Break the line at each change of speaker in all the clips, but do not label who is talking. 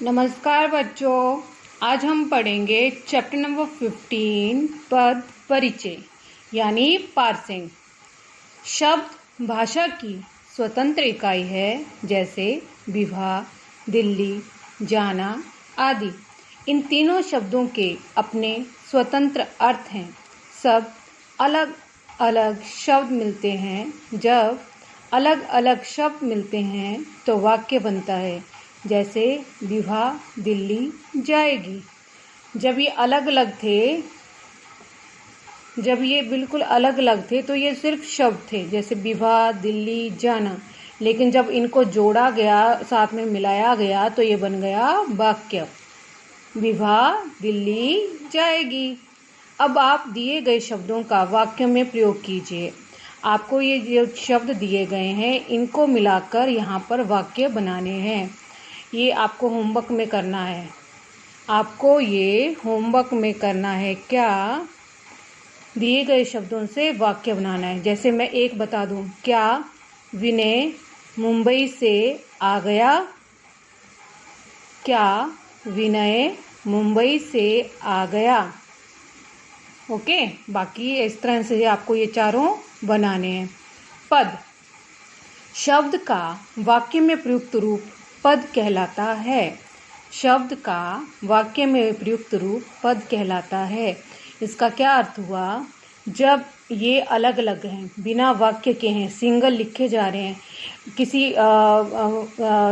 नमस्कार बच्चों, आज हम पढ़ेंगे चैप्टर नंबर 15 पद परिचय यानी पार्सिंग। शब्द भाषा की स्वतंत्र इकाई है, जैसे विवाह, दिल्ली, जाना आदि। इन तीनों शब्दों के अपने स्वतंत्र अर्थ हैं। सब अलग अलग शब्द मिलते हैं। जब अलग अलग शब्द मिलते हैं तो वाक्य बनता है, जैसे विवाह दिल्ली जाएगी। जब ये बिल्कुल अलग अलग थे तो ये सिर्फ शब्द थे, जैसे विवाह दिल्ली जाना। लेकिन जब इनको जोड़ा गया, साथ में मिलाया गया, तो ये बन गया वाक्य, विवाह दिल्ली जाएगी। अब आप दिए गए शब्दों का वाक्य में प्रयोग कीजिए। आपको ये जो शब्द दिए गए हैं इनको मिलाकर यहाँ पर वाक्य बनाने हैं। ये आपको होमवर्क में करना है। क्या दिए गए शब्दों से वाक्य बनाना है। जैसे मैं एक बता दूं, क्या विनय मुंबई से आ गया? क्या विनय मुंबई से आ गया? ओके, बाकी इस तरह से आपको ये चारों बनाने हैं। पद, शब्द का वाक्य में प्रयुक्त रूप पद कहलाता है। शब्द का वाक्य में प्रयुक्त रूप पद कहलाता है। इसका क्या अर्थ हुआ? जब ये अलग अलग हैं, बिना वाक्य के हैं, सिंगल लिखे जा रहे हैं, किसी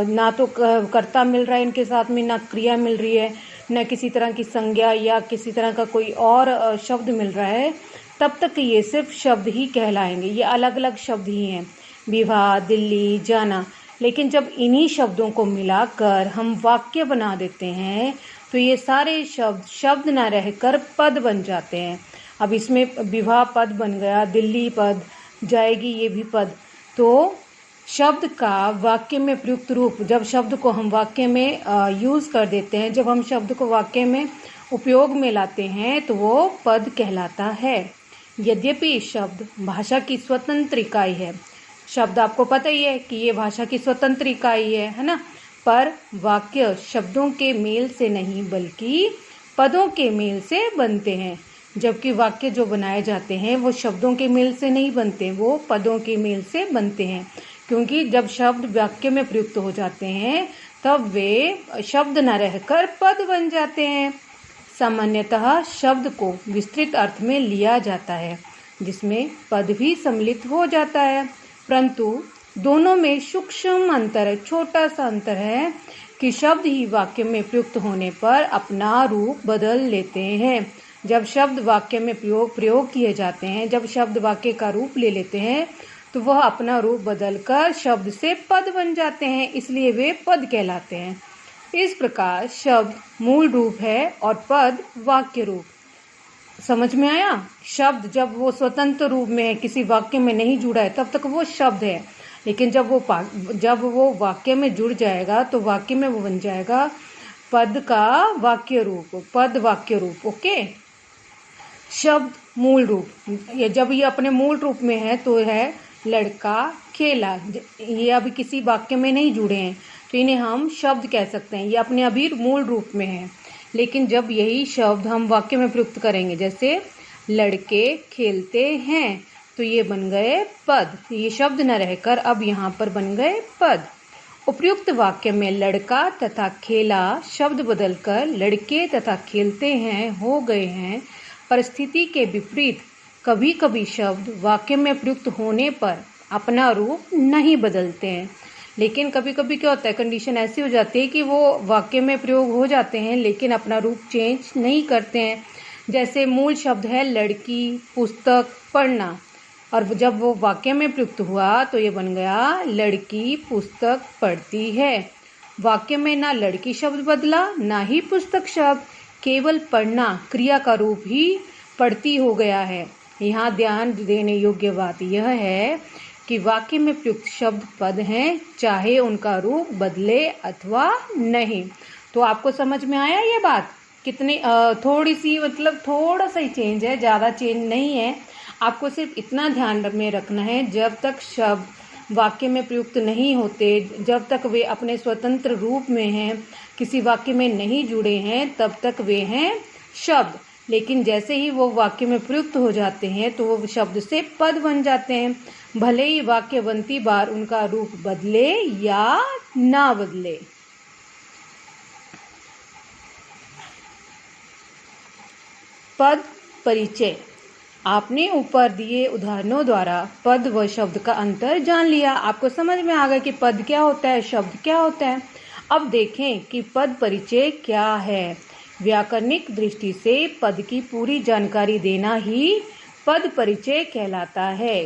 ना तो कर्ता मिल रहा है इनके साथ में, ना क्रिया मिल रही है, न किसी तरह की संज्ञा या किसी तरह का कोई और शब्द मिल रहा है, तब तक ये सिर्फ शब्द ही कहलाएंगे। ये अलग अलग शब्द ही हैं, विवाह दिल्ली जाना। लेकिन जब इन्हीं शब्दों को मिलाकर हम वाक्य बना देते हैं तो ये सारे शब्द ना रहकर पद बन जाते हैं। अब इसमें विवाह पद बन गया, दिल्ली पद, जाएगी ये भी पद। तो शब्द का वाक्य में प्रयुक्त रूप, जब शब्द को हम वाक्य में यूज़ कर देते हैं, जब हम शब्द को वाक्य में उपयोग में लाते हैं तो वो पद कहलाता है। यद्यपि शब्द भाषा की स्वतंत्र इकाई है, शब्द आपको पता ही है कि ये भाषा की स्वतंत्र इकाई है ना, पर वाक्य शब्दों के मेल से नहीं बल्कि पदों के मेल से बनते हैं। जबकि वाक्य जो बनाए जाते हैं वो शब्दों के मेल से नहीं बनते, वो पदों के मेल से बनते हैं। क्योंकि जब शब्द वाक्य में प्रयुक्त हो जाते हैं तब वे शब्द न रहकर पद बन जाते हैं। सामान्यतः शब्द को विस्तृत अर्थ में लिया जाता है, जिसमें पद भी सम्मिलित हो जाता है, परंतु दोनों में सूक्ष्म अंतर है, छोटा सा अंतर है कि शब्द ही वाक्य में प्रयुक्त होने पर अपना रूप बदल लेते हैं। जब शब्द वाक्य में प्रयोग किए जाते हैं, जब शब्द वाक्य का रूप ले लेते हैं तो वह अपना रूप बदलकर शब्द से पद बन जाते हैं, इसलिए वे पद कहलाते हैं। इस प्रकार शब्द मूल रूप है और पद वाक्य रूप। समझ में आया? शब्द जब वो स्वतंत्र रूप में है, किसी वाक्य में नहीं जुड़ा है, तब तक वो शब्द है। लेकिन जब वो वाक्य में जुड़ जाएगा तो वाक्य में वो बन जाएगा पद का वाक्य रूप, पद वाक्य रूप। ओके, शब्द मूल रूप, ये जब ये अपने मूल रूप में है तो है लड़का खेला। ये अभी किसी वाक्य में नहीं जुड़े हैं तो इन्हें हम शब्द कह सकते हैं, ये अपने अभी मूल रूप में है। लेकिन जब यही शब्द हम वाक्य में प्रयुक्त करेंगे, जैसे लड़के खेलते हैं, तो ये बन गए पद। ये शब्द न रहकर अब यहाँ पर बन गए पद। उपयुक्त वाक्य में लड़का तथा खेला शब्द बदलकर लड़के तथा खेलते हैं हो गए हैं। परिस्थिति के विपरीत कभी कभी शब्द वाक्य में प्रयुक्त होने पर अपना रूप नहीं बदलते हैं। लेकिन कभी कभी क्या होता है, कंडीशन ऐसी हो जाती है कि वो वाक्य में प्रयोग हो जाते हैं लेकिन अपना रूप चेंज नहीं करते हैं। जैसे मूल शब्द है लड़की, पुस्तक, पढ़ना, और जब वो वाक्य में प्रयुक्त हुआ तो ये बन गया लड़की पुस्तक पढ़ती है। वाक्य में ना लड़की शब्द बदला ना ही पुस्तक शब्द, केवल पढ़ना क्रिया का रूप ही पढ़ती हो गया है। यहाँ ध्यान देने योग्य बात यह है कि वाक्य में प्रयुक्त शब्द पद हैं, चाहे उनका रूप बदले अथवा नहीं। तो आपको समझ में आया ये बात? कितनी थोड़ी सी, मतलब थोड़ा सा ही चेंज है, ज़्यादा चेंज नहीं है। आपको सिर्फ इतना ध्यान में रखना है, जब तक शब्द वाक्य में प्रयुक्त नहीं होते, जब तक वे अपने स्वतंत्र रूप में हैं, किसी वाक्य में नहीं जुड़े हैं, तब तक वे हैं शब्द। लेकिन जैसे ही वो वाक्य में प्रयुक्त हो जाते हैं तो वो शब्द से पद बन जाते हैं, भले ही वाक्य बनती बार उनका रूप बदले या ना बदले। पद परिचय। आपने ऊपर दिए उदाहरणों द्वारा पद व शब्द का अंतर जान लिया। आपको समझ में आ गया कि पद क्या होता है, शब्द क्या होता है। अब देखें कि पद परिचय क्या है। व्याकरणिक दृष्टि से पद की पूरी जानकारी देना ही पद परिचय कहलाता है।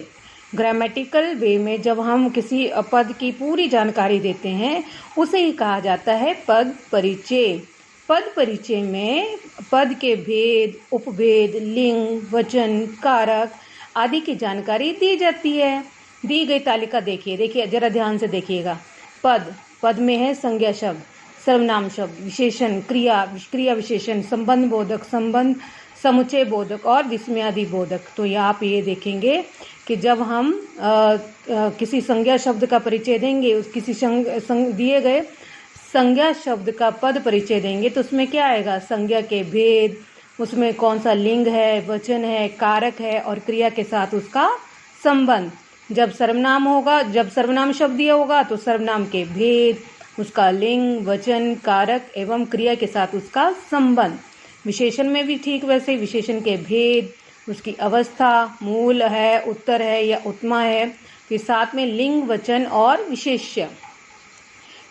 ग्रामेटिकल वे में जब हम किसी पद की पूरी जानकारी देते हैं उसे ही कहा जाता है पद परिचय। पद परिचय में पद के भेद, उपभेद, लिंग, वचन, कारक आदि की जानकारी दी जाती है। दी गई तालिका देखिए जरा ध्यान से देखिएगा। पद में है संज्ञा शब्द, सर्वनाम शब्द, विशेषण, क्रिया विशेषण, संबंध बोधक, संबंध समुच्चय बोधक और विस्मयादि बोधक। तो यहाँ आप ये देखेंगे कि जब हम किसी संज्ञा शब्द का परिचय देंगे, उस किसी दिए गए संज्ञा शब्द का पद परिचय देंगे तो उसमें क्या आएगा, संज्ञा के भेद, उसमें कौन सा लिंग है, वचन है, कारक है और क्रिया के साथ उसका संबंध। जब सर्वनाम शब्द दिया होगा तो सर्वनाम के भेद, उसका लिंग, वचन, कारक एवं क्रिया के साथ उसका संबंध। विशेषण में भी ठीक वैसे विशेषण के भेद, उसकी अवस्था, मूल है, उत्तर है या उत्तमा है, फिर साथ में लिंग, वचन और विशेष्य।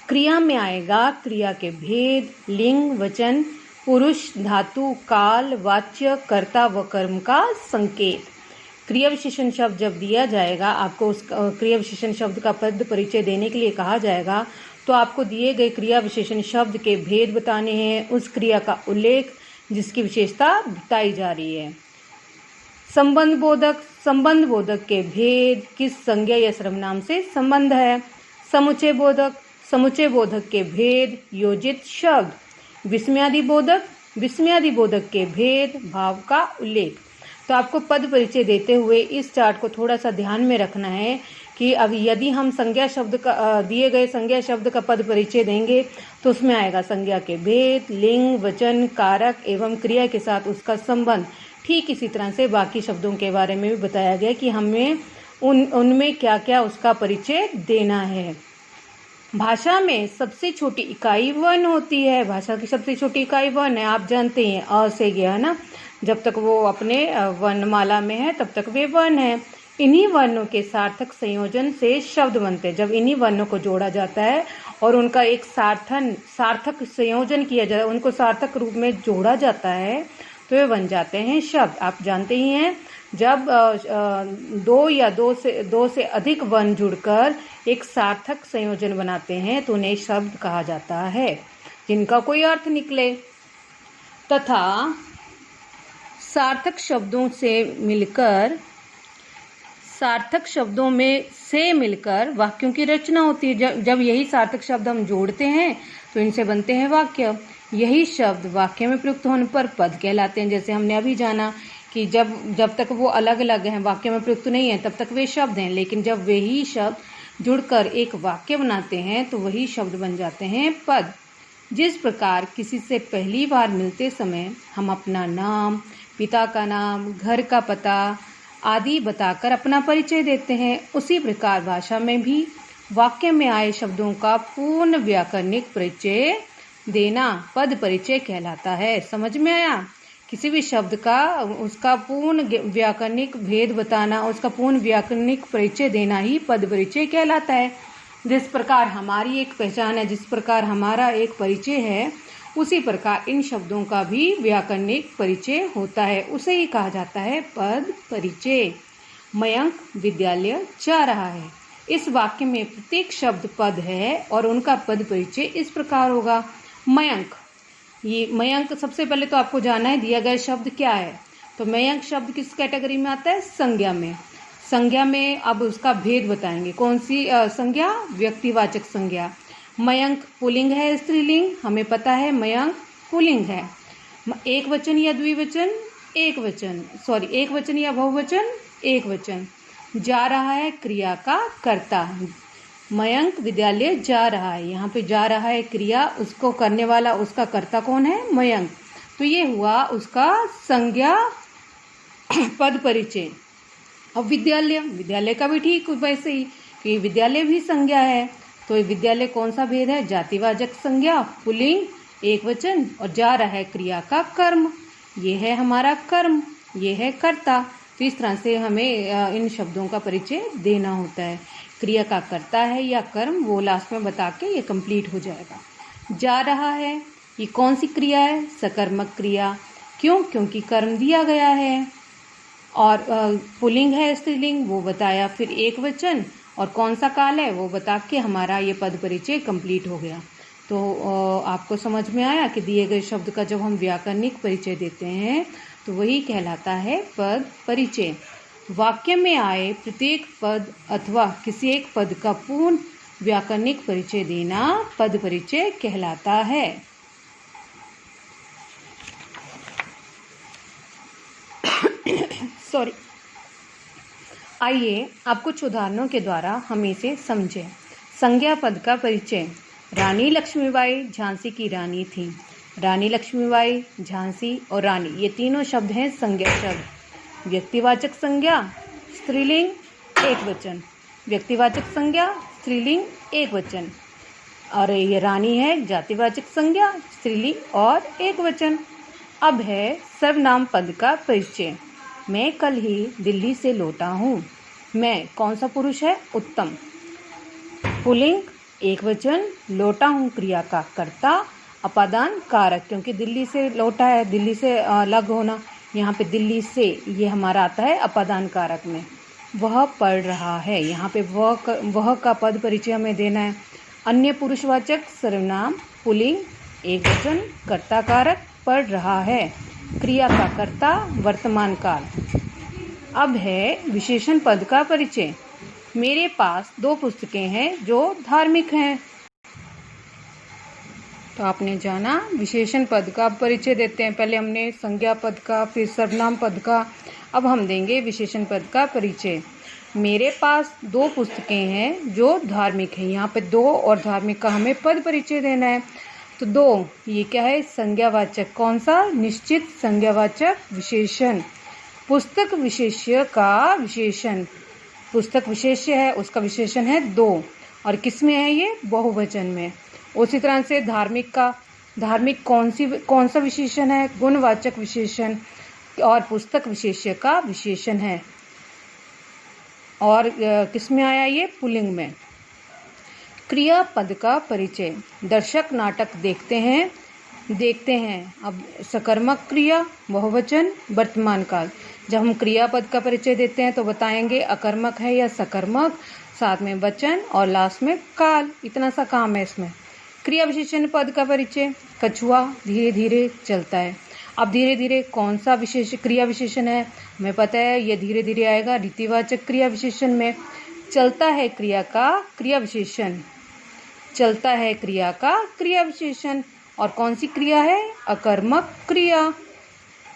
क्रिया में आएगा क्रिया के भेद, लिंग, वचन, पुरुष, धातु, काल, वाच्य, कर्ता व कर्म का संकेत। क्रिया विशेषण शब्द जब दिया जाएगा, आपको उस क्रिया विशेषण शब्द का पद परिचय देने के लिए कहा जाएगा तो आपको दिए गए क्रिया विशेषण शब्द के भेद बताने हैं, उस क्रिया का उल्लेख जिसकी विशेषता बताई जा रही है। संबंध बोधक के भेद, किस संज्ञा या सर्वनाम से संबंध है। समुच्चय बोधक के भेद, योजित शब्द। विस्मयादि बोधक के भेद, भाव का उल्लेख। तो आपको पद परिचय देते हुए इस चार्ट को थोड़ा सा ध्यान में रखना है कि अब यदि हम संज्ञा शब्द का दिए गए संज्ञा शब्द का पद परिचय देंगे तो उसमें आएगा संज्ञा के भेद, लिंग, वचन, कारक एवं क्रिया के साथ उसका संबंध। ठीक इसी तरह से बाकी शब्दों के बारे में भी बताया गया कि हमें उनमें क्या क्या उसका परिचय देना है। भाषा में सबसे छोटी इकाई वर्ण होती है। भाषा की सबसे छोटी इकाई वर्ण है, आप जानते हैं, अ से गया है ना, जब तक वो अपने वर्णमाला में है तब तक वे वर्ण है। इन्हीं वर्णों के सार्थक संयोजन से शब्द बनते हैं। जब इन्हीं वर्णों को जोड़ा जाता है और उनका एक सार्थक संयोजन किया जाता है, उनको सार्थक रूप में जोड़ा जाता है तो वे बन जाते हैं शब्द। आप जानते ही हैं, जब दो से अधिक वर्ण जुड़कर एक सार्थक संयोजन बनाते हैं तो उन्हें शब्द कहा जाता है, जिनका कोई अर्थ निकले। तथा सार्थक शब्दों में से मिलकर वाक्यों की रचना होती है। जब यही सार्थक शब्द हम जोड़ते हैं तो इनसे बनते हैं वाक्य। यही शब्द वाक्य में प्रयुक्त होने पर पद कहलाते हैं। जैसे हमने अभी जाना कि जब तक वो अलग अलग हैं, वाक्य में प्रयुक्त नहीं है, तब तक वे शब्द हैं, लेकिन जब वही शब्द जुड़कर एक वाक्य बनाते हैं तो वही शब्द बन जाते हैं पद। जिस प्रकार किसी से पहली बार मिलते समय हम अपना नाम, पिता का नाम, घर का पता आदि बताकर अपना परिचय देते हैं, उसी प्रकार भाषा में भी वाक्य में आए शब्दों का पूर्ण व्याकरणिक परिचय देना पद परिचय कहलाता है। समझ में आया? किसी भी शब्द का उसका पूर्ण व्याकरणिक भेद बताना, उसका पूर्ण व्याकरणिक परिचय देना ही पद परिचय कहलाता है। जिस प्रकार हमारी एक पहचान है, जिस प्रकार हमारा एक परिचय है, उसी प्रकार इन शब्दों का भी व्याकरणिक परिचय होता है, उसे ही कहा जाता है पद परिचय। मयंक विद्यालय जा रहा है। इस वाक्य में प्रत्येक शब्द पद है और उनका पद परिचय इस प्रकार होगा। मयंक, ये मयंक सबसे पहले तो आपको जानना है दिया गया शब्द क्या है। तो मयंक शब्द किस कैटेगरी में आता है? संज्ञा में। संज्ञा में अब उसका भेद बताएंगे। कौन सी संज्ञा? व्यक्तिवाचक संज्ञा। मयंक पुल्लिंग है स्त्रीलिंग? हमें पता है मयंक पुल्लिंग है। एक वचन या द्विवचन? एक वचन या बहुवचन? एक वचन। जा रहा है क्रिया का कर्ता। मयंक विद्यालय जा रहा है, यहाँ पे जा रहा है क्रिया, उसको करने वाला उसका कर्ता कौन है? मयंक। तो ये हुआ उसका संज्ञा पद परिचय। अब विद्यालय, विद्यालय का भी ठीक वैसे ही कि विद्यालय भी संज्ञा है। तो विद्यालय कौन सा भेद है? जातिवाचक संज्ञा, पुल्लिंग, एक वचन, और जा रहा है क्रिया का कर्म। ये है हमारा कर्म, ये है कर्ता। तो इस तरह से हमें इन शब्दों का परिचय देना होता है। क्रिया का कर्ता है या कर्म, वो लास्ट में बता के ये कंप्लीट हो जाएगा। जा रहा है, ये कौन सी क्रिया है? सकर्मक क्रिया। क्यों? क्योंकि कर्म दिया गया है। और पुल्लिंग है, स्त्रीलिंग, वो बताया। फिर एक वचन और कौन सा काल है वो बता के हमारा ये पद परिचय कंप्लीट हो गया। तो आपको समझ में आया कि दिए गए शब्द का जब हम व्याकरणिक परिचय देते हैं तो वही कहलाता है पद परिचय। वाक्य में आए प्रत्येक पद अथवा किसी एक पद का पूर्ण व्याकरणिक परिचय देना पद परिचय कहलाता है। सॉरी। आइए अब कुछ उदाहरणों के द्वारा हम इसे समझें। संज्ञा पद का परिचय। रानी लक्ष्मीबाई झांसी की रानी थी। रानी लक्ष्मीबाई, झांसी और रानी, ये तीनों शब्द हैं संज्ञा शब्द। व्यक्तिवाचक संज्ञा, स्त्रीलिंग, एक वचन। व्यक्तिवाचक संज्ञा, स्त्रीलिंग, एक वचन। और ये रानी है जातिवाचक संज्ञा, स्त्रीलिंग और एक वचन। अब है सर्वनाम पद का परिचय। मैं कल ही दिल्ली से लौटा हूँ। मैं कौन सा पुरुष है? उत्तम। पुल्लिंग, एक वचन, लौटा हूँ क्रिया का कर्ता, अपादान कारक, क्योंकि दिल्ली से लौटा है, दिल्ली से अलग होना, यहाँ पे दिल्ली से ये हमारा आता है अपादान कारक में। वह पढ़ रहा है, यहाँ पे वह का पद परिचय हमें देना है। अन्य पुरुषवाचक सर्वनाम, पुल्लिंग, एक वचन, कर्ता कारक, पढ़ रहा है, क्रिया का कर्ता, वर्तमान काल। अब है विशेषण पद का परिचय। मेरे पास 2 पुस्तकें हैं जो धार्मिक हैं। तो आपने जाना विशेषण पद का परिचय देते हैं। पहले हमने संज्ञा पद का, फिर सर्वनाम पद का, अब हम देंगे विशेषण पद का परिचय। मेरे पास 2 पुस्तकें हैं जो धार्मिक हैं। यहाँ पे 2 और धार्मिक का हमें पद परिचय देना है। तो 2 ये क्या है? संज्ञावाचक। कौन सा? निश्चित संज्ञावाचक विशेषण। पुस्तक विशेष्य का विशेषण, पुस्तक विशेष्य है उसका विशेषण है 2। और किस में है ये? बहुवचन में। उसी तरह से धार्मिक का, धार्मिक कौन सा विशेषण है? गुणवाचक विशेषण। और पुस्तक विशेष्य का विशेषण है। और किस में आया ये? पुल्लिंग में। क्रिया पद का परिचय। दर्शक नाटक देखते हैं। अब सकर्मक क्रिया, बहुवचन, वर्तमान काल। जब हम क्रिया पद का परिचय देते हैं तो बताएंगे अकर्मक है या सकर्मक, साथ में वचन और लास्ट में काल। इतना सा काम है इसमें। क्रिया विशेषण पद का परिचय। कछुआ धीरे धीरे चलता है। अब धीरे धीरे कौन सा क्रिया विशेषण है? हमें पता है ये धीरे धीरे आएगा रीतिवाचक क्रिया विशेषण में। चलता है क्रिया का क्रिया विशेषण, चलता है क्रिया का क्रिया विशेषण। और कौन सी क्रिया है? अकर्मक क्रिया।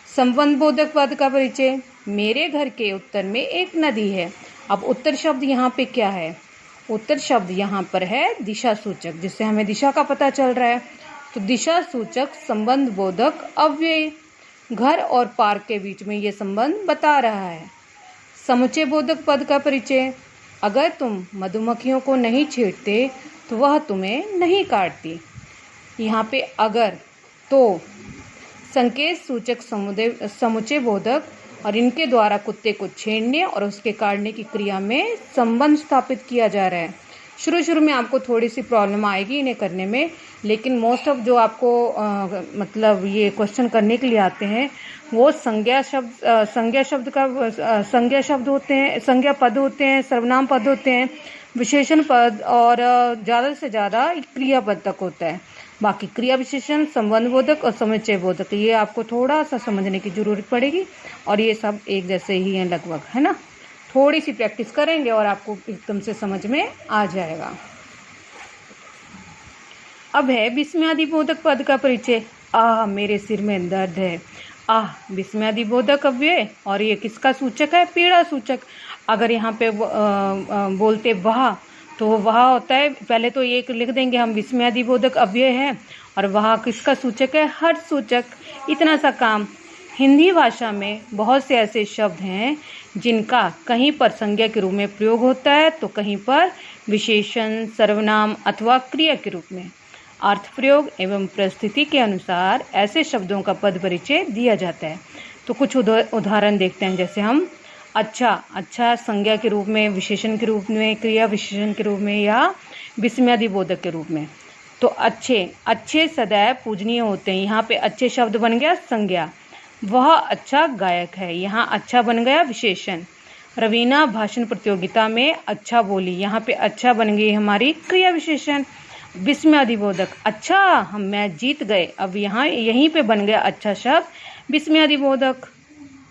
संबंध बोधक पद का परिचय। मेरे घर के उत्तर में एक नदी है। अब उत्तर शब्द यहाँ पे क्या है? उत्तर शब्द यहाँ पर है दिशा सूचक, जिससे हमें दिशा का पता चल रहा है। तो दिशा सूचक संबंध बोधक अव्यय, घर और पार्क के बीच में ये संबंध बता रहा है। समुच्चय बोधक पद का परिचय। अगर तुम मधुमक्खियों को नहीं छेड़ते तो वह तुम्हें नहीं काटती। यहाँ पे अगर, तो संकेत सूचक समुच्चय बोधक, और इनके द्वारा कुत्ते को छेड़ने और उसके काटने की क्रिया में संबंध स्थापित किया जा रहा है। शुरू में आपको थोड़ी सी प्रॉब्लम आएगी इन्हें करने में, लेकिन मोस्ट ऑफ जो आपको मतलब ये क्वेश्चन करने के लिए आते हैं वो संज्ञा शब्द होते हैं, संज्ञा पद होते हैं, सर्वनाम पद होते हैं, विशेषण पद, और ज़्यादा से ज़्यादा क्रिया पद तक होता है। बाकी क्रिया विशेषण, संबंध बोधक और समुच्चय बोधक, ये आपको थोड़ा सा समझने की ज़रूरत पड़ेगी। और ये सब एक जैसे ही हैं लगभग, है ना। थोड़ी सी प्रैक्टिस करेंगे और आपको एकदम से समझ में आ जाएगा। अब है विस्मयादि बोधक पद का परिचय। मेरे सिर में दर्द है। आह विस्मयादिबोधक अव्यय, और ये किसका सूचक है? पीड़ा सूचक। अगर यहाँ पे बोलते वह, तो वह होता है, पहले तो ये लिख देंगे हम विस्मयादिबोधक अव्यय है, और वह किसका सूचक है? हर्ष सूचक। इतना सा काम। हिंदी भाषा में बहुत से ऐसे शब्द हैं जिनका कहीं पर संज्ञा के रूप में प्रयोग होता है तो कहीं पर विशेषण, सर्वनाम अथवा क्रिया के रूप में। अर्थ प्रयोग एवं परिस्थिति के अनुसार ऐसे शब्दों का पद परिचय दिया जाता है। तो कुछ उदाहरण देखते हैं। जैसे हम अच्छा संज्ञा के रूप में, विशेषण के रूप में, क्रिया विशेषण के रूप में, या विस्मयादिबोधक के रूप में। तो अच्छे सदैव पूजनीय होते हैं। यहाँ पे अच्छे शब्द बन गया संज्ञा। वह अच्छा गायक है, यहाँ अच्छा बन गया विशेषण। रवीना भाषण प्रतियोगिता में अच्छा बोली, यहाँ पे अच्छा बन गई हमारी क्रिया विशेषण। विस्मयादिबोधक, अच्छा हम मैच जीत गए, अब यहाँ यहीं पे बन गया अच्छा शब्द विस्मयादिबोधक।